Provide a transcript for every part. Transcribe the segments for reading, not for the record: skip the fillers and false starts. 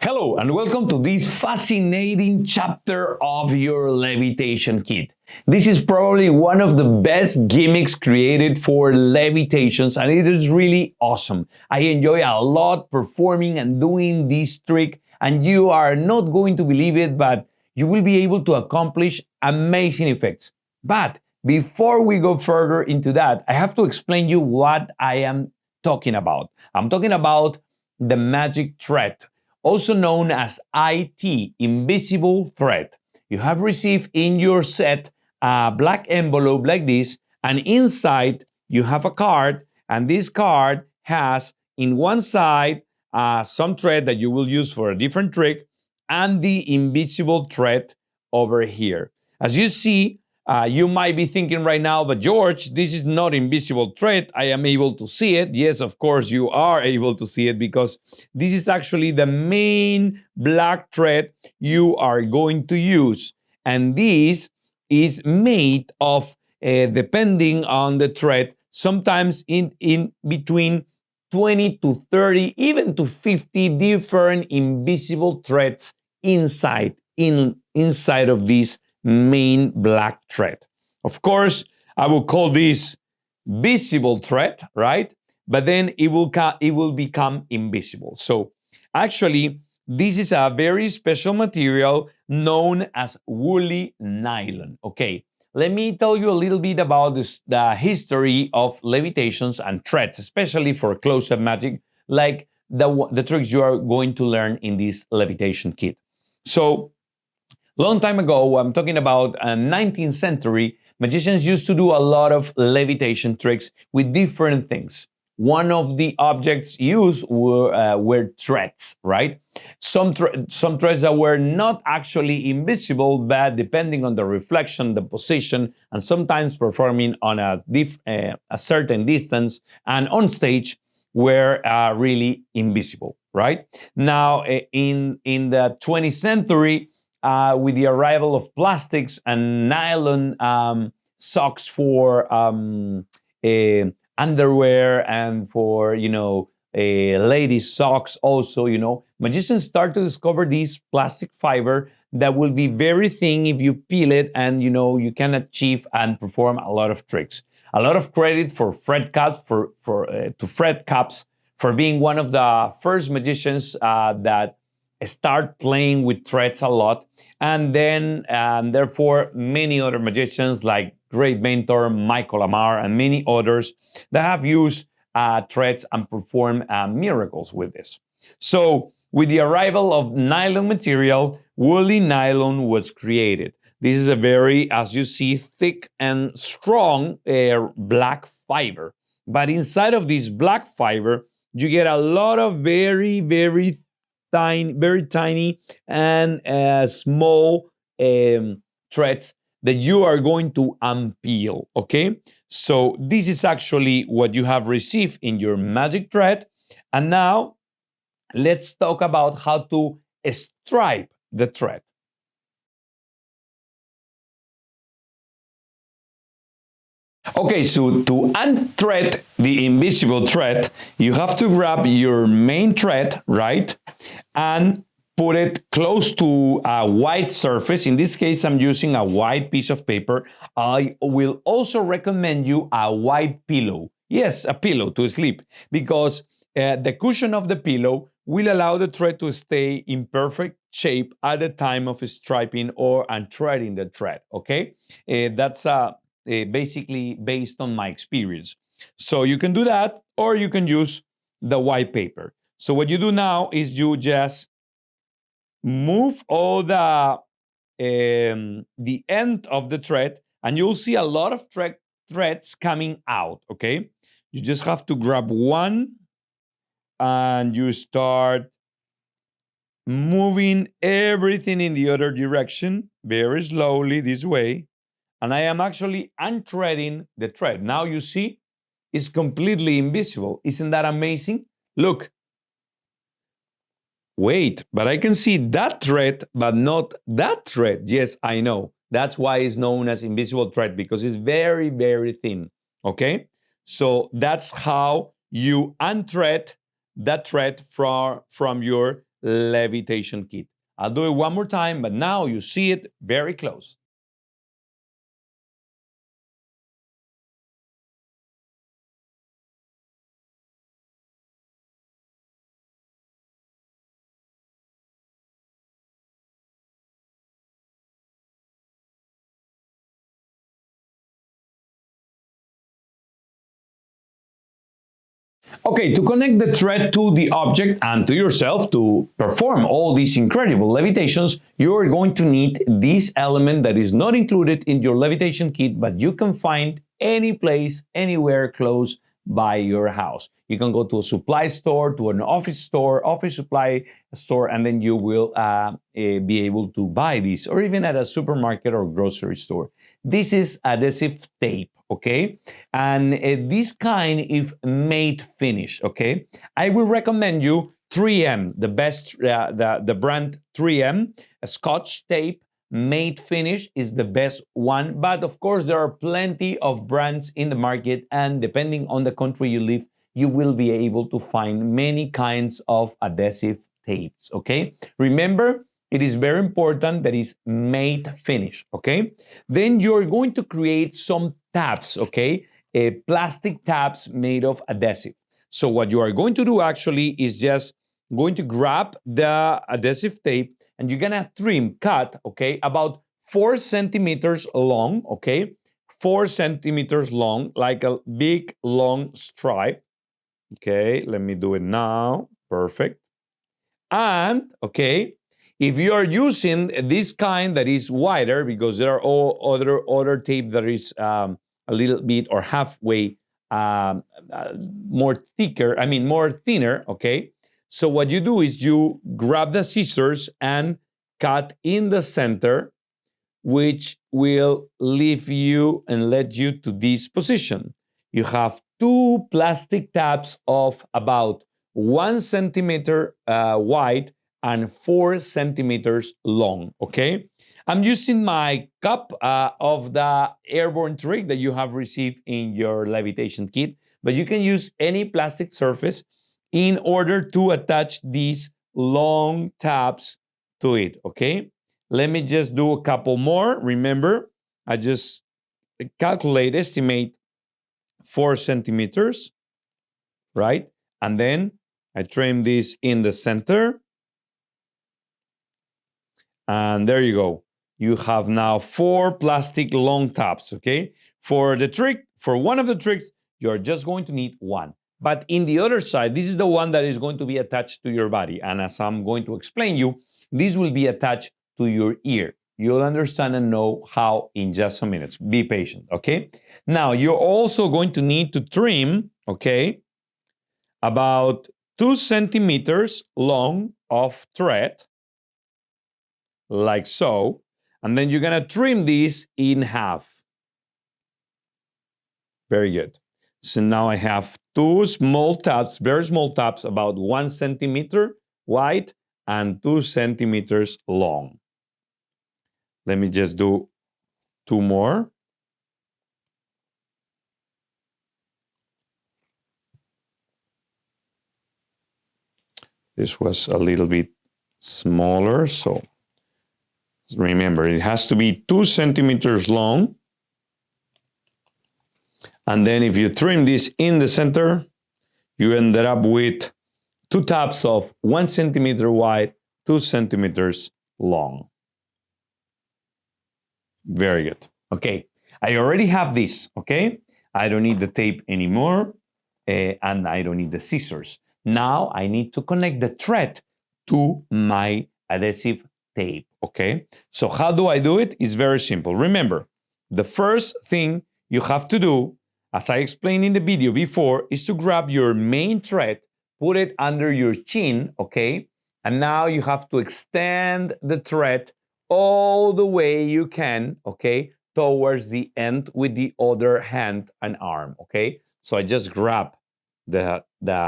Hello, and welcome to this fascinating chapter of your levitation kit. This is probably one of the best gimmicks created for levitations, and it is really awesome. I enjoy a lot performing and doing this trick, and you are not going to believe it, but you will be able to accomplish amazing effects. But before we go further into that, I have to explain you what I am talking about. I'm talking about the magic thread, also known as IT, invisible thread. You have received in your set a black envelope like this, and inside you have a card, and this card has in one side some thread that you will use for a different trick, and the invisible thread over here. As you see, you might be thinking right now, but George, this is not invisible thread. I am able to see it. Yes, of course, you are able to see it because this is actually the main black thread you are going to use. And this is made of, depending on the thread, sometimes in between 20 to 30, even to 50 different invisible threads inside of this main black thread. Of course, I will call this visible thread, right? But then it will become invisible. So actually, this is a very special material known as woolly nylon. Okay, let me tell you a little bit about the history of levitations and threads, especially for close-up magic, like the tricks you are going to learn in this levitation kit. So long time ago, I'm talking about 19th century, magicians used to do a lot of levitation tricks with different things. One of the objects used were threads, right? Some threads that were not actually invisible, but depending on the reflection, the position, and sometimes performing on a certain distance and on stage were really invisible, right? Now, in the 20th century, with the arrival of plastics and nylon socks for underwear and for ladies socks also, magicians start to discover this plastic fiber that will be very thin if you peel it, and you can achieve and perform a lot of tricks. A lot of credit for Fred Caps to Fred Caps for being one of the first magicians that start playing with threads a lot, and then therefore many other magicians like great mentor Michael Amar and many others that have used threads and performed miracles with this. So with the arrival of nylon material, woolly nylon was created. This is a very, as you see, thick and strong black fiber. But inside of this black fiber, you get a lot of very tiny and small threads that you are going to unpeel. Okay, so this is actually what you have received in your magic thread, and now let's talk about how to stripe the thread. Okay, so to unthread the invisible thread, you have to grab your main thread, right? And put it close to a white surface. In this case, I'm using a white piece of paper. I will also recommend you a white pillow. Yes, a pillow to sleep, because the cushion of the pillow will allow the thread to stay in perfect shape at the time of striping or unthreading the thread. Okay, that's basically based on my experience. So you can do that, or you can use the white paper. So what you do now is you just move all the end of the thread, and you'll see a lot of threads coming out. Okay, you just have to grab one, and you start moving everything in the other direction very slowly this way. And I am actually unthreading the thread. Now you see, it's completely invisible. Isn't that amazing? Look. Wait, but I can see that thread, but not that thread. Yes, I know. That's why it's known as invisible thread, because it's very, very thin. Okay? So that's how you unthread that thread from your levitation kit. I'll do it one more time, but now you see it very close. Okay, to connect the thread to the object and to yourself to perform all these incredible levitations, you're going to need this element that is not included in your levitation kit, but you can find any place, anywhere close by your house. You can go to a supply store, to an office store, office supply store, and then you will be able to buy these, or even at a supermarket or grocery store. This is adhesive tape, okay? And this kind is matte finish, okay? I will recommend you 3M, the best, the brand 3M, Scotch tape, matte finish is the best one. But of course, there are plenty of brands in the market, and depending on the country you live, you will be able to find many kinds of adhesive tapes, okay? Remember, it is very important that it's matte finish, okay? Then you're going to create some tabs, okay? Plastic tabs made of adhesive. So what you are going to do actually is just going to grab the adhesive tape and you're gonna cut, okay, about 4 centimeters long, okay? 4 centimeters long, like a big long stripe. Okay, let me do it now. Perfect. And, okay, if you are using this kind that is wider, because there are all other tape that is a little bit or halfway more thicker, more thinner, okay? So what you do is you grab the scissors and cut in the center, which will leave you and let you to this position. You have 2 plastic tabs of about 1 centimeter wide and 4 centimeters long, okay? I'm using my cup of the airborne trick that you have received in your levitation kit, but you can use any plastic surface in order to attach these long tabs to it, okay? Let me just do a couple more. Remember, I just estimate 4 centimeters, right? And then I trim this in the center. And there you go. You have now 4 plastic long tabs, okay? For one of the tricks, you're just going to need 1. But in the other side, this is the one that is going to be attached to your body. And as I'm going to explain you, this will be attached to your ear. You'll understand and know how in just some minutes. Be patient, okay? Now, you're also going to need to trim, okay, about 2 centimeters long of thread, like so. And then you're gonna trim this in half. Very good. So now I have 2 small tabs, very small tabs, about 1 centimeter wide and 2 centimeters long. Let me just do 2 more. This was a little bit smaller, so remember, it has to be 2 centimeters long. And then if you trim this in the center, you ended up with 2 tabs of 1 centimeter wide, 2 centimeters long. Very good. Okay, I already have this, okay? I don't need the tape anymore, and I don't need the scissors. Now I need to connect the thread to my adhesive tape, okay? So how do I do it? It's very simple. Remember, the first thing you have to do, as I explained in the video before, is to grab your main thread, put it under your chin, okay? And now you have to extend the thread all the way you can, okay, towards the end with the other hand and arm, okay? So I just grab the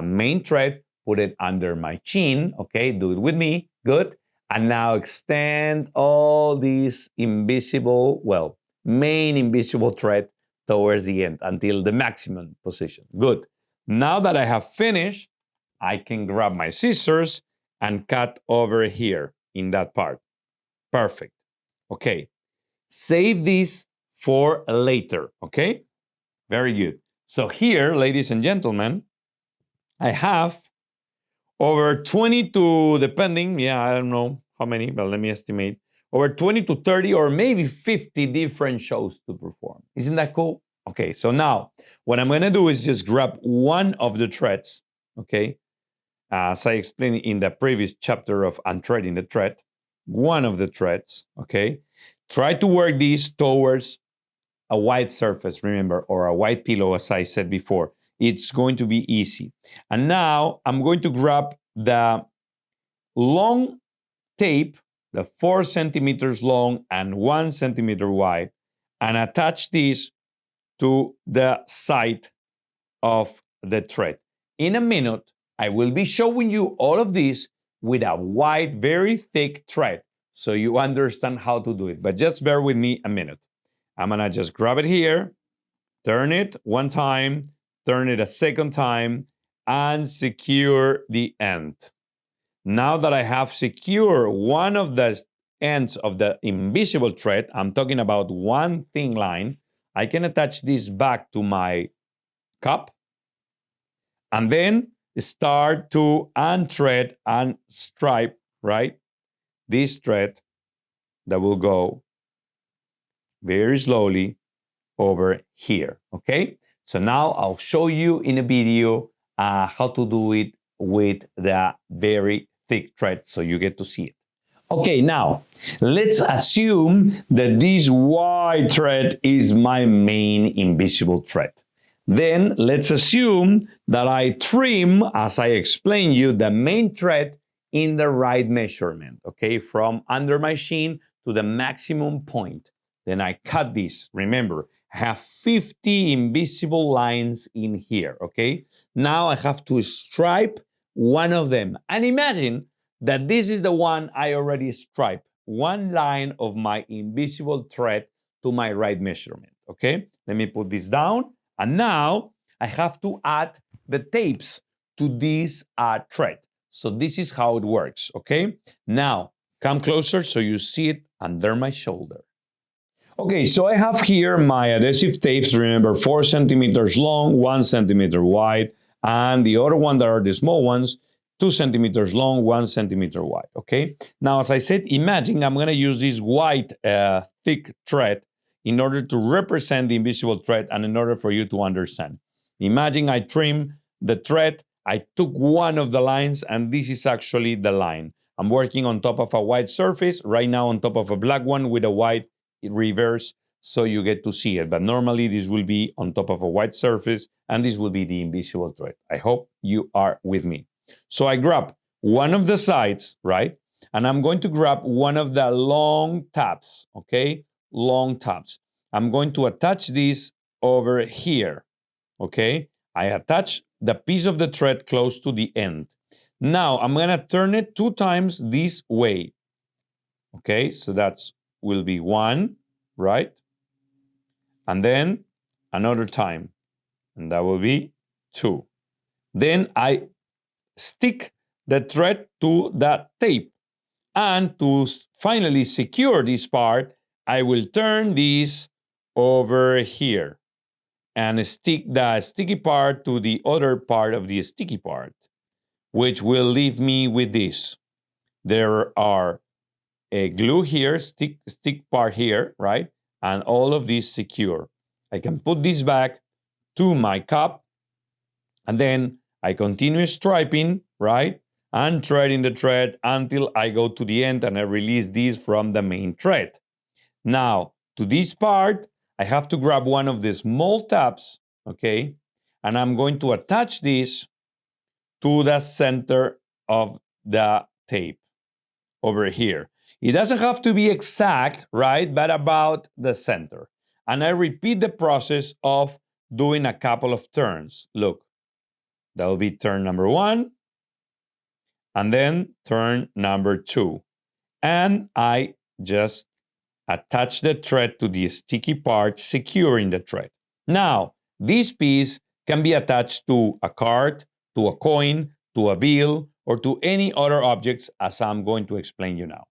main thread, put it under my chin, okay? Do it with me, good. And now extend all these main invisible thread towards the end until the maximum position. Good. Now that I have finished, I can grab my scissors and cut over here in that part. Perfect. Okay. Save this for later. Okay. Very good. So here, ladies and gentlemen, I have over 20 to, depending, I don't know how many, but let me estimate, over 20 to 30 or maybe 50 different shows to perform. Isn't that cool? Okay, so now what I'm gonna do is just grab one of the threads, okay? As I explained in the previous chapter of Unthreading the Thread, one of the threads, okay? Try to work these towards a white surface, remember, or a white pillow, as I said before. It's going to be easy. And now I'm going to grab the long tape, the 4 centimeters long and 1 centimeter wide, and attach this to the side of the thread. In a minute, I will be showing you all of this with a white, very thick thread, so you understand how to do it. But just bear with me a minute. I'm gonna just grab it here, turn it one time, turn it a second time, and secure the end. Now that I have secured one of the ends of the invisible thread, I'm talking about one thin line, I can attach this back to my cup and then start to unthread and stripe, right? This thread that will go very slowly over here, okay? So now I'll show you in a video how to do it with the very thick thread so you get to see it. Okay, now let's assume that this white thread is my main invisible thread. Then let's assume that I trim, as I explained you, the main thread in the right measurement, okay, from under my shin to the maximum point. Then I cut this. Remember, I have 50 invisible lines in here, okay? Now I have to stripe one of them. And imagine that this is the one I already striped, one line of my invisible thread to my right measurement, okay? Let me put this down. And now I have to add the tapes to this thread. So this is how it works, okay? Now, come closer so you see it under my shoulder. Okay, so I have here my adhesive tapes, remember 4 centimeters long, 1 centimeter wide, and the other one that are the small ones, 2 centimeters long, 1 centimeter wide, okay? Now, as I said, imagine I'm gonna use this white thick thread in order to represent the invisible thread and in order for you to understand. Imagine I trim the thread, I took one of the lines, and this is actually the line. I'm working on top of a white surface, right now on top of a black one with a white reverse, so you get to see it. But normally this will be on top of a white surface, and this will be the invisible thread. I hope you are with me. So I grab one of the sides, right? And I'm going to grab one of the long tabs, okay? Long tabs. I'm going to attach this over here, okay? I attach the piece of the thread close to the end. Now I'm gonna turn it 2 times this way, okay? So that's will be 1, right? And then another time, and that will be 2. Then I stick the thread to that tape. And to finally secure this part, I will turn this over here and stick the sticky part to the other part of the sticky part, which will leave me with this. There are a glue here, stick part here, right? And all of this secure. I can put this back to my cup, and then I continue striping, right? And threading the thread until I go to the end and I release this from the main thread. Now, to this part, I have to grab one of the small tabs, okay? And I'm going to attach this to the center of the tape over here. It doesn't have to be exact, right? But about the center. And I repeat the process of doing a couple of turns. Look, that will be turn number 1, and then turn number 2. And I just attach the thread to the sticky part, securing the thread. Now, this piece can be attached to a card, to a coin, to a bill, or to any other objects as I'm going to explain you now.